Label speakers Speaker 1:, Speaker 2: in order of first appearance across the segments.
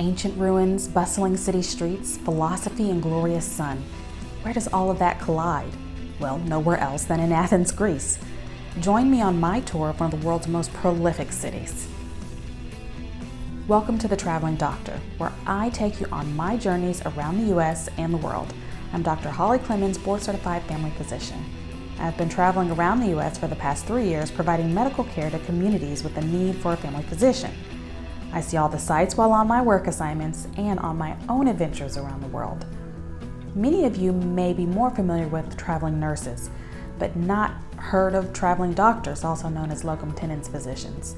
Speaker 1: Ancient ruins, bustling city streets, philosophy, and glorious sun. Where does all of that collide? Well, nowhere else than in Athens, Greece. Join me on my tour of one of the world's most prolific cities. Welcome to The Traveling Doctor, where I take you on my journeys around the U.S. and the world. I'm Dr. Holly Clemens, board-certified family physician. I've been traveling around the U.S. for the past 3 years, providing medical care to communities with the need for a family physician. I see all the sights while on my work assignments and on my own adventures around the world. Many of you may be more familiar with traveling nurses, but not heard of traveling doctors, also known as Locum Tenens physicians.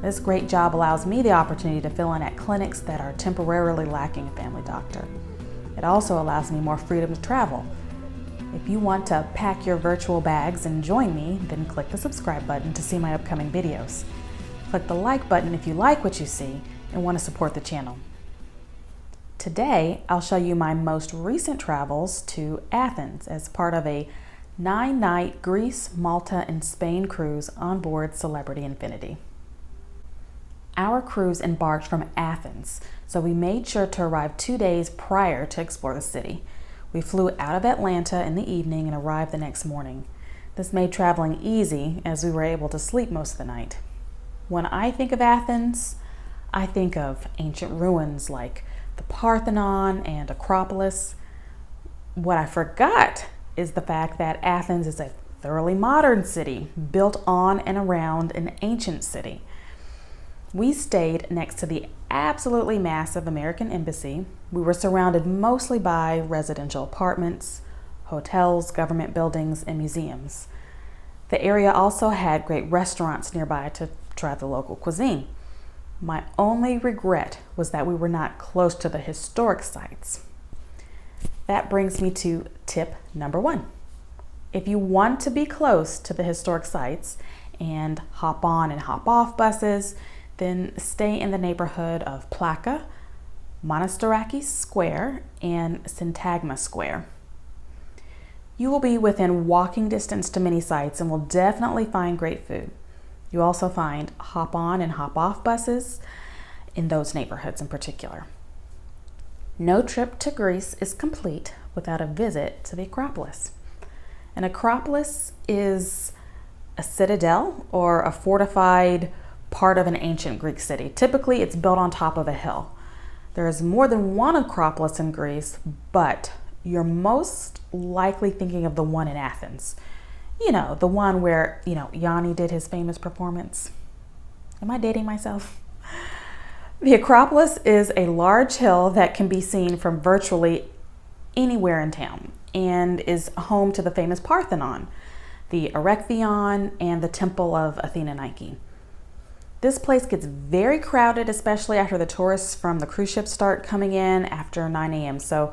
Speaker 1: This great job allows me the opportunity to fill in at clinics that are temporarily lacking a family doctor. It also allows me more freedom to travel. If you want to pack your virtual bags and join me, then click the subscribe button to see my upcoming videos. Click the like button if you like what you see and want to support the channel. Today, I'll show you my most recent travels to Athens as part of a 9-night Greece, Malta, and Spain cruise on board Celebrity Infinity. Our cruise embarked from Athens, so we made sure to arrive 2 days prior to explore the city. We flew out of Atlanta in the evening and arrived the next morning. This made traveling easy as we were able to sleep most of the night. When I think of Athens, I think of ancient ruins like the Parthenon and Acropolis. What I forgot is the fact that Athens is a thoroughly modern city built on and around an ancient city. We stayed next to the absolutely massive American Embassy. We were surrounded mostly by residential apartments, hotels, government buildings, and museums. The area also had great restaurants nearby to try the local cuisine. My only regret was that we were not close to the historic sites. That brings me to tip number 1. If you want to be close to the historic sites and hop on and hop off buses, then stay in the neighborhood of Plaka, Monastiraki Square, and Syntagma Square. You will be within walking distance to many sites and will definitely find great food. You also find hop on and hop off buses in those neighborhoods in particular. No trip to Greece is complete without a visit to the Acropolis. An Acropolis is a citadel or a fortified part of an ancient Greek city. Typically, it's built on top of a hill. There is more than one Acropolis in Greece, but you're most likely thinking of the one in Athens. You know, the one where, Yanni did his famous performance. Am I dating myself? The Acropolis is a large hill that can be seen from virtually anywhere in town and is home to the famous Parthenon, the Erechtheion, and the Temple of Athena Nike. This place gets very crowded, especially after the tourists from the cruise ships start coming in after 9 a.m. So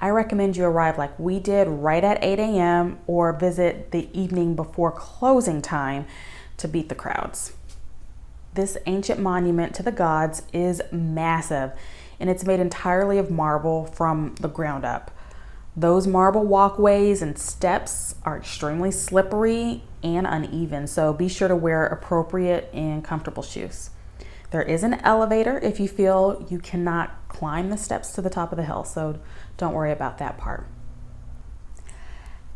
Speaker 1: I recommend you arrive like we did right at 8 a.m. or visit the evening before closing time to beat the crowds. This ancient monument to the gods is massive, and it's made entirely of marble from the ground up. Those marble walkways and steps are extremely slippery and uneven, so be sure to wear appropriate and comfortable shoes. There is an elevator if you feel you cannot climb the steps to the top of the hill, so don't worry about that part.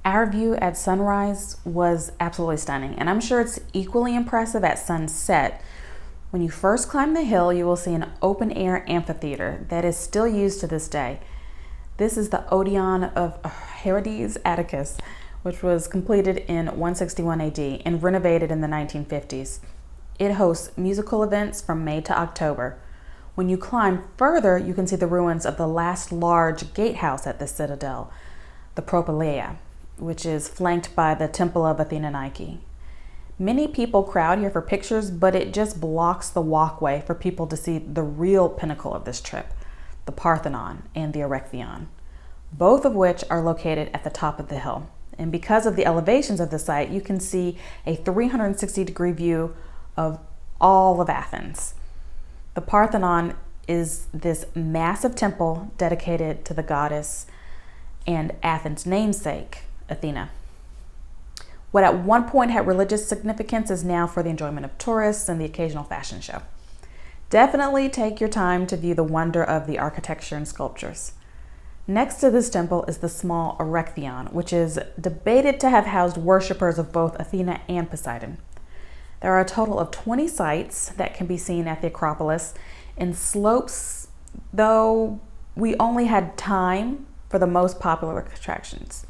Speaker 1: Our view at sunrise was absolutely stunning, and I'm sure it's equally impressive at sunset. When you first climb the hill, you will see an open-air amphitheater that is still used to this day. This is the Odeon of Herodes Atticus, which was completed in 161 AD and renovated in the 1950s. It hosts musical events from May to October. When you climb further, you can see the ruins of the last large gatehouse at the citadel, the Propylaea, which is flanked by the Temple of Athena Nike. Many people crowd here for pictures, but it just blocks the walkway for people to see the real pinnacle of this trip, the Parthenon and the Erechtheion, both of which are located at the top of the hill. And because of the elevations of the site, you can see a 360-degree view of all of Athens. The Parthenon is this massive temple dedicated to the goddess and Athens' namesake, Athena. What at one point had religious significance is now for the enjoyment of tourists and the occasional fashion show. Definitely take your time to view the wonder of the architecture and sculptures. Next to this temple is the small Erechtheion, which is debated to have housed worshippers of both Athena and Poseidon. There are a total of 20 sites that can be seen at the Acropolis in slopes, though we only had time for the most popular attractions.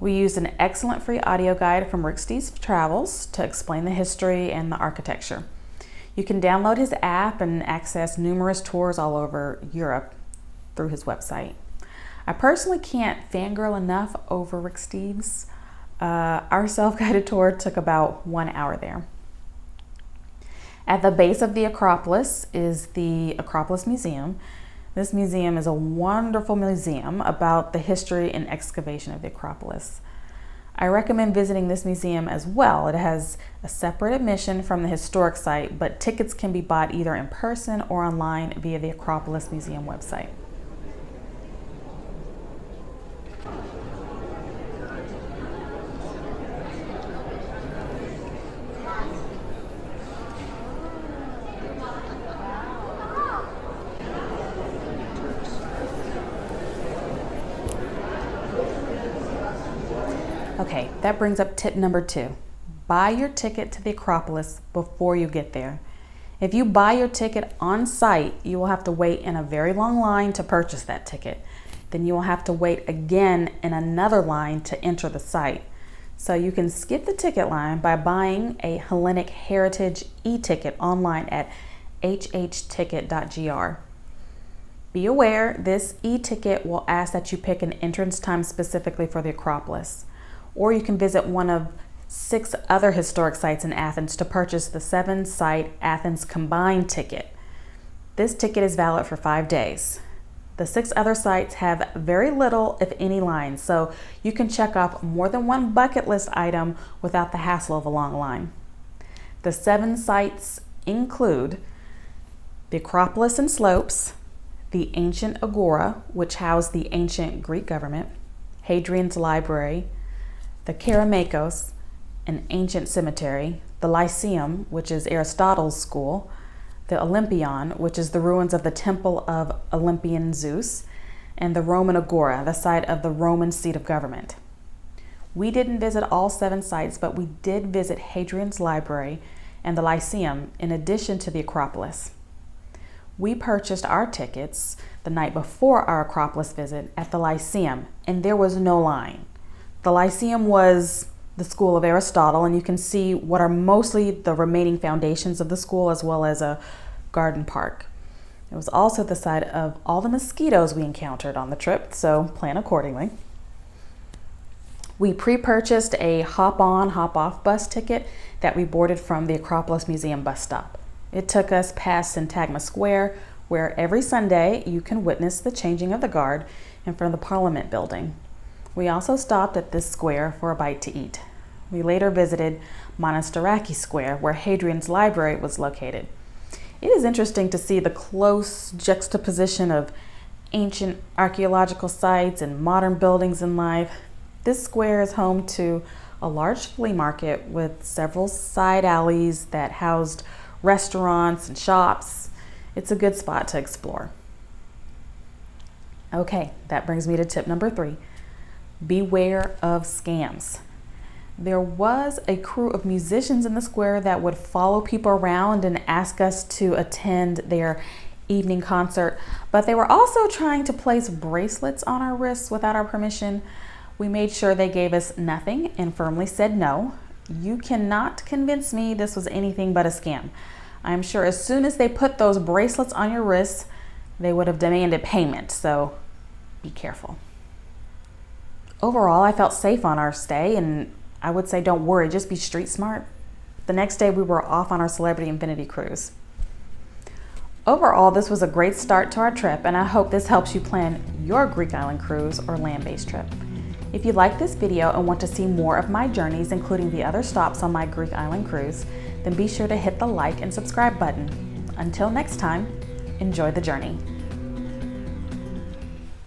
Speaker 1: We used an excellent free audio guide from Rick Steve's Travels to explain the history and the architecture. You can download his app and access numerous tours all over Europe through his website. I personally can't fangirl enough over Rick Steve's. Our self-guided tour took about 1 hour there. At the base of the Acropolis is the Acropolis Museum. This museum is a wonderful museum about the history and excavation of the Acropolis. I recommend visiting this museum as well. It has a separate admission from the historic site, but tickets can be bought either in person or online via the Acropolis Museum website. Okay, that brings up tip number 2. Buy your ticket to the Acropolis before you get there. If you buy your ticket on site, you will have to wait in a very long line to purchase that ticket. Then you will have to wait again in another line to enter the site. So you can skip the ticket line by buying a Hellenic Heritage e-ticket online at hhticket.gr. Be aware, this e-ticket will ask that you pick an entrance time specifically for the Acropolis. Or you can visit one of 6 other historic sites in Athens to purchase the 7-site Athens combined ticket. This ticket is valid for 5 days. The 6 other sites have very little, if any, lines, so you can check off more than one bucket list item without the hassle of a long line. The 7 sites include the Acropolis and slopes, the ancient Agora, which housed the ancient Greek government, Hadrian's Library, the Kerameikos, an ancient cemetery, the Lyceum, which is Aristotle's school, the Olympion, which is the ruins of the temple of Olympian Zeus, and the Roman Agora, the site of the Roman seat of government. We didn't visit all 7 sites, but we did visit Hadrian's Library and the Lyceum in addition to the Acropolis. We purchased our tickets the night before our Acropolis visit at the Lyceum, and there was no line. The Lyceum was the school of Aristotle, and you can see what are mostly the remaining foundations of the school, as well as a garden park. It was also the site of all the mosquitoes we encountered on the trip, so plan accordingly. We pre-purchased a hop-on, hop-off bus ticket that we boarded from the Acropolis Museum bus stop. It took us past Syntagma Square, where every Sunday you can witness the changing of the guard in front of the Parliament building. We also stopped at this square for a bite to eat. We later visited Monastiraki Square, where Hadrian's Library was located. It is interesting to see the close juxtaposition of ancient archaeological sites and modern buildings in life. This square is home to a large flea market with several side alleys that housed restaurants and shops. It's a good spot to explore. Okay, that brings me to tip number 3. Beware of scams. There was a crew of musicians in the square that would follow people around and ask us to attend their evening concert, but they were also trying to place bracelets on our wrists without our permission. We made sure they gave us nothing and firmly said no. You cannot convince me this was anything but a scam. I'm sure as soon as they put those bracelets on your wrists, they would have demanded payment, so be careful. Overall, I felt safe on our stay, and I would say don't worry, just be street smart. The next day we were off on our Celebrity Infinity cruise. Overall, this was a great start to our trip, and I hope this helps you plan your Greek island cruise or land-based trip. If you like this video and want to see more of my journeys, including the other stops on my Greek island cruise, then be sure to hit the like and subscribe button. Until next time, enjoy the journey.